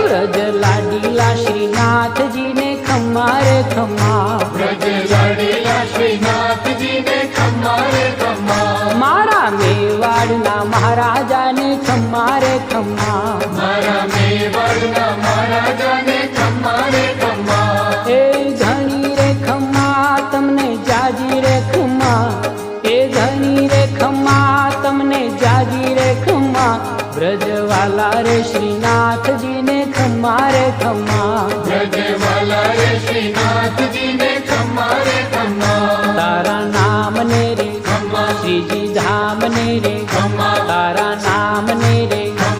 વ્રજ લાડીલા શ્રીનાથજી ને ખમ્મા રે ખમ્મા, વ્રજ લાડીલા શ્રીનાથજી ને ખમ્મા રે ખમ્મા, મારા મેવાડના મહારાજાને ખમ્મા રે ખમ્મા, મારા મેવાડના મહારાજાને ખમ્મા રે ખમ્મા, એ ધણી રે ખમ્મા તમને જાજી રે ખમ્મા, એ ધણી રે ખમ્મા તમને જાજી રે ખમ્મા, વ્રજવાલા રે શ્રીનાથજી ને ખમ્મા રે ખમ્મા, વ્રજવાલા રે શ્રીનાથજી ને ખમ્મા રે ખમ્મા, તારા નામ ને રે ખમ્મા, શ્રીજી ધામ ને રે ખમ્મા, તારા નામ ને રે